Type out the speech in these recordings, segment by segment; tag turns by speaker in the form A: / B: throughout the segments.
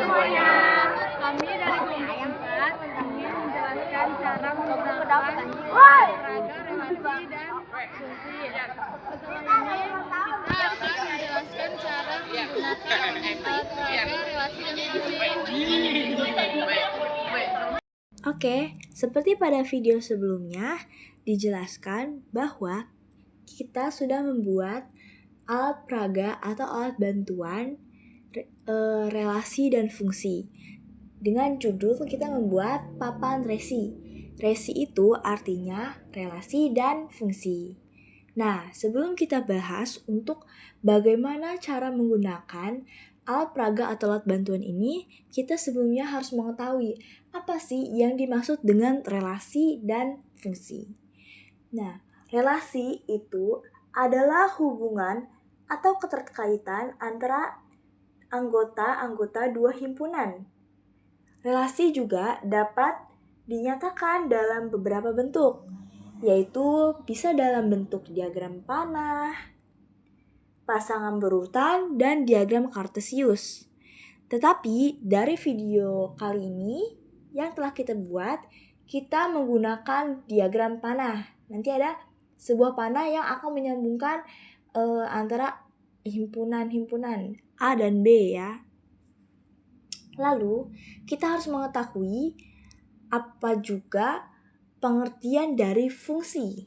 A: semuanya.
B: Kami dari kelompok 4 ingin menjelaskan cara menggunakan raga, relasi, dan fungsi. Setelah ini kita akan menjelaskan cara menggunakan raga, relasi, dan fungsi.
C: Oke, seperti pada video sebelumnya dijelaskan bahwa kita sudah membuat alat peraga atau alat bantuan relasi dan fungsi. Dengan judul kita membuat papan resi. Resi itu artinya relasi dan fungsi. Nah, sebelum kita bahas untuk bagaimana cara menggunakan alat peraga atau alat bantuan ini, kita sebelumnya harus mengetahui apa sih yang dimaksud dengan relasi dan fungsi. Nah, relasi itu adalah hubungan atau keterkaitan antara anggota-anggota dua himpunan. Relasi juga dapat dinyatakan dalam beberapa bentuk, yaitu bisa dalam bentuk diagram panah, pasangan berurutan, dan diagram kartesius. Tetapi dari video kali ini yang telah kita buat, kita menggunakan diagram panah. Nanti ada sebuah panah yang akan menyambungkan antara himpunan-himpunan A dan B ya. Lalu, kita harus mengetahui apa juga pengertian dari fungsi.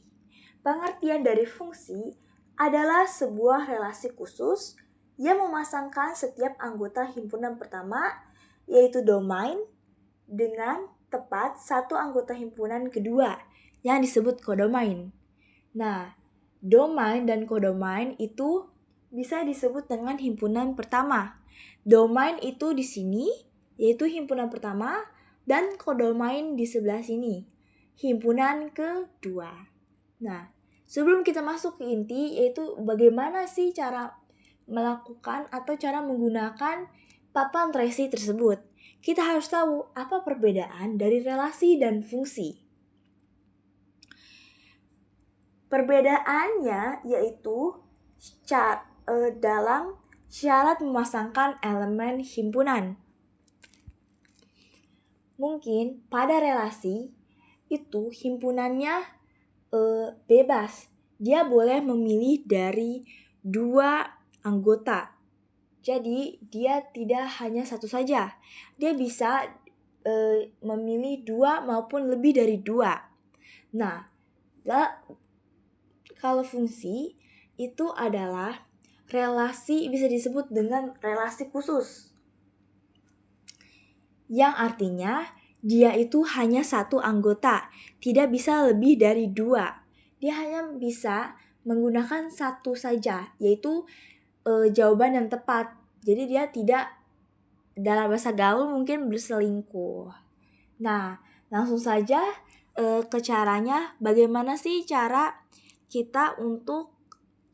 C: Pengertian dari fungsi adalah sebuah relasi khusus yang memasangkan setiap anggota himpunan pertama, yaitu domain, dengan tepat satu anggota himpunan kedua yang disebut kodomain. Nah, domain dan kodomain itu bisa disebut dengan himpunan pertama. Domain itu di sini, yaitu himpunan pertama, dan kodomain di sebelah sini, himpunan kedua. Nah, sebelum kita masuk ke inti, yaitu bagaimana sih cara melakukan atau cara menggunakan papan resi tersebut, kita harus tahu apa perbedaan dari relasi dan fungsi. Perbedaannya yaitu dalam syarat memasangkan elemen himpunan. Mungkin pada relasi itu himpunannya bebas. Dia boleh memilih dari 2 anggota. Jadi dia tidak hanya satu saja. Dia bisa memilih 2 maupun lebih dari 2. Nah, kalau fungsi itu adalah relasi, bisa disebut dengan relasi khusus, yang artinya dia itu hanya satu anggota, tidak bisa lebih dari 2. Dia hanya bisa menggunakan satu saja, yaitu jawaban yang tepat. Jadi dia tidak, dalam bahasa gaul mungkin berselingkuh. Nah, langsung saja ke caranya. Bagaimana sih cara kita untuk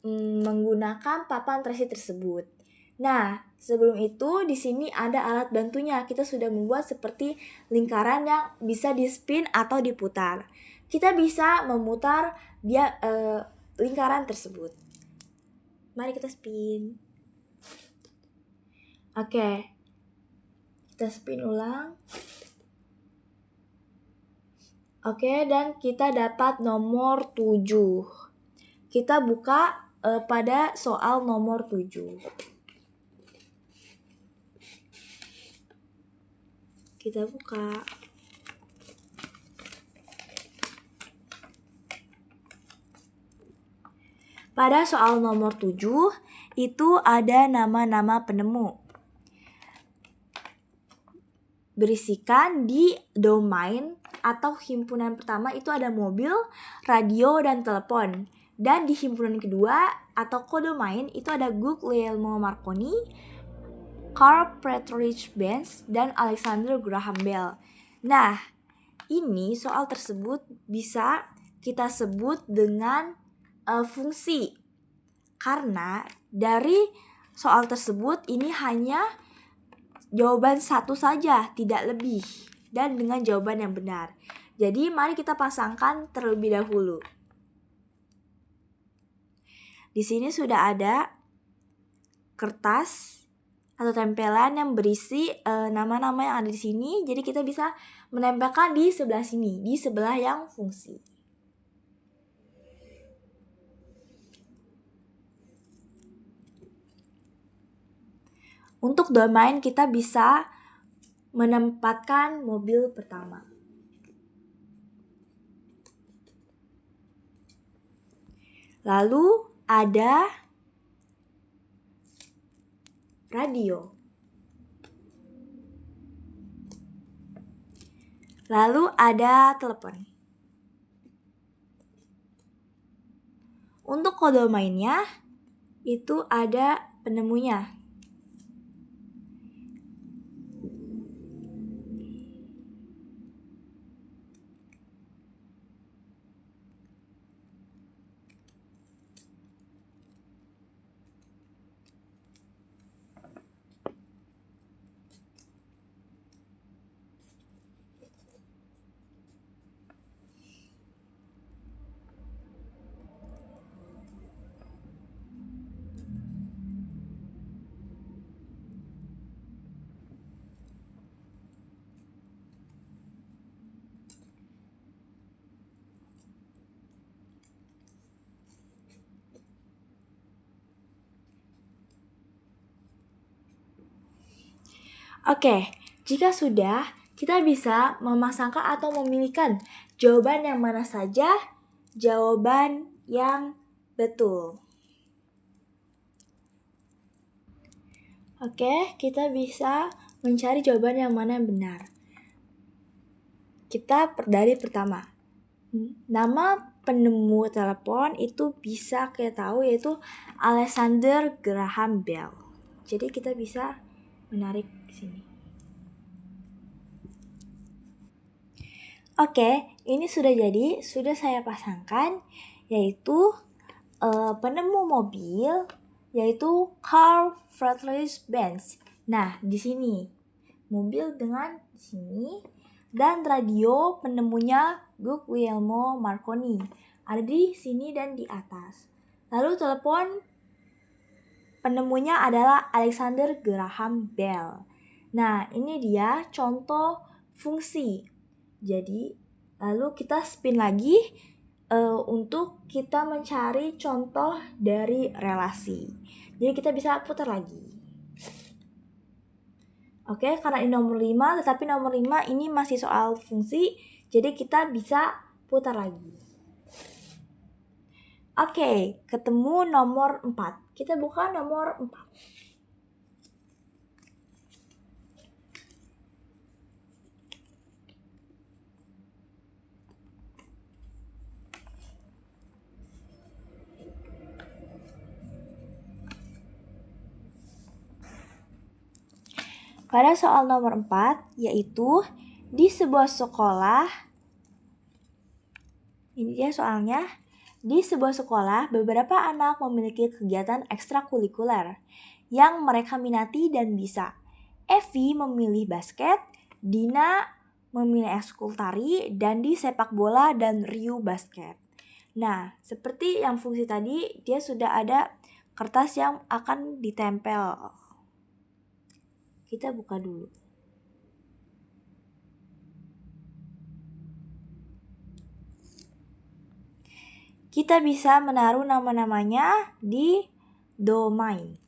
C: menggunakan papan resi tersebut? Nah, sebelum itu di sini ada alat bantunya. Kita sudah membuat seperti lingkaran yang bisa di-spin atau diputar. Kita bisa memutar lingkaran tersebut. Mari kita spin. Oke. Kita spin ulang. Oke, dan kita dapat nomor 7. Kita buka pada soal nomor 7. Kita buka. Pada soal nomor 7 itu ada nama-nama penemu. Berisikan di domain atau himpunan pertama itu ada mobil, radio, dan telepon. Dan di himpunan kedua atau kodomain itu ada Guglielmo Marconi, Carl Friedrich Benz, dan Alexander Graham Bell. Nah, ini soal tersebut bisa kita sebut dengan fungsi. Karena dari soal tersebut ini hanya jawaban satu saja, tidak lebih, dan dengan jawaban yang benar. Jadi mari kita pasangkan terlebih dahulu. Di sini sudah ada kertas atau tempelan yang berisi nama-nama yang ada di sini. Jadi kita bisa menempelkan di sebelah sini, di sebelah yang fungsi. Untuk domain kita bisa menempatkan mobil pertama. Lalu ada radio. Lalu ada telepon. Untuk kodomainnya itu ada penemunya. Oke, jika sudah, kita bisa memasangkan atau memilihkan jawaban yang mana saja, jawaban yang betul. Oke, kita bisa mencari jawaban yang mana yang benar. Kita dari pertama. Nama penemu telepon itu bisa kita tahu yaitu Alexander Graham Bell. Jadi kita bisa menarik sini. Oke, ini sudah jadi, sudah saya pasangkan, yaitu penemu mobil, yaitu Carl Friedrich Benz. Nah, di sini mobil dengan di sini, dan radio penemunya Guglielmo Marconi ada di sini dan di atas. Lalu telepon penemunya adalah Alexander Graham Bell. Nah, ini dia contoh fungsi. Jadi, lalu kita spin lagi untuk kita mencari contoh dari relasi. Jadi kita bisa putar lagi. Oke, karena ini nomor 5, tetapi nomor 5 ini masih soal fungsi, jadi kita bisa putar lagi. Oke, ketemu nomor 4. Kita buka nomor 4. Pada soal nomor 4, yaitu di sebuah sekolah, ini dia soalnya, di sebuah sekolah beberapa anak memiliki kegiatan ekstrakurikuler yang mereka minati dan bisa. Evi memilih basket, Dina memilih ekskul tari, dan di sepak bola dan Ryu basket. Nah, seperti yang fungsi tadi, dia sudah ada kertas yang akan ditempel. Kita buka dulu. Kita bisa menaruh nama-namanya di domain.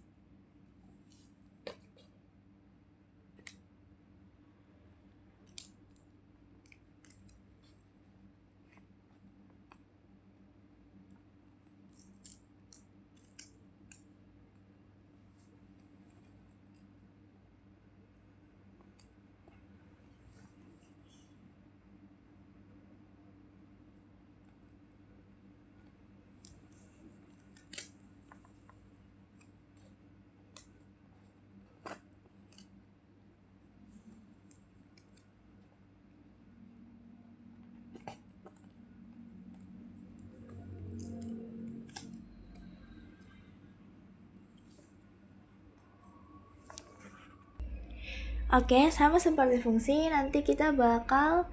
C: Oke, sama seperti fungsi, nanti kita bakal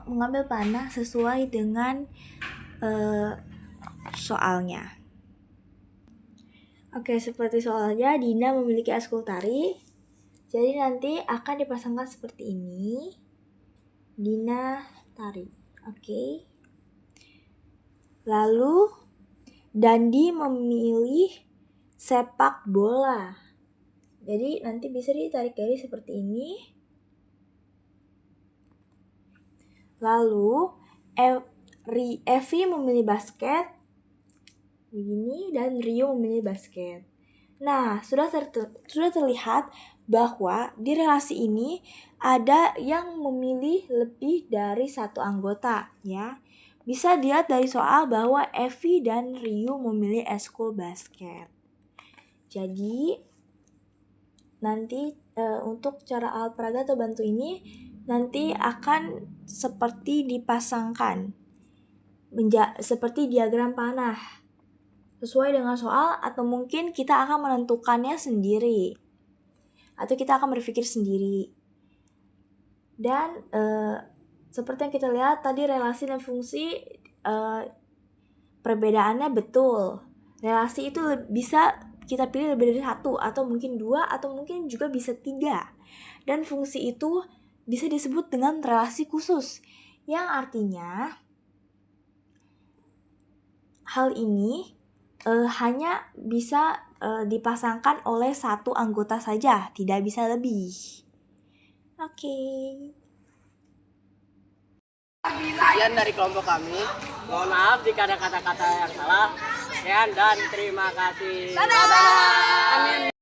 C: mengambil panah sesuai dengan soalnya. Oke, seperti soalnya Dina memiliki eskul tari. Jadi nanti akan dipasangkan seperti ini. Dina tari. Oke. Lalu Dandi memilih sepak bola. Jadi nanti bisa ditarik garis seperti ini. Lalu Evi memilih basket. Begini, dan Rio memilih basket. Nah, sudah terlihat bahwa di relasi ini ada yang memilih lebih dari satu anggota, ya. Bisa dilihat dari soal bahwa Evi dan Rio memilih eskul basket. Jadi, nanti untuk cara alat peraga atau bantu ini nanti akan seperti dipasangkan, seperti diagram panah. Sesuai dengan soal, atau mungkin kita akan menentukannya sendiri, atau kita akan berpikir sendiri. Dan seperti yang kita lihat tadi, relasi dan fungsi perbedaannya betul. Relasi itu bisa kita pilih lebih dari satu, atau mungkin dua, atau mungkin juga bisa tiga. Dan fungsi itu bisa disebut dengan relasi khusus, yang artinya hal ini hanya bisa dipasangkan oleh satu anggota saja, tidak bisa lebih. Oke.
A: Sekian dari kelompok kami. Mohon maaf jika ada kata-kata yang salah. Sekian dan terima kasih. Dadah. Amin.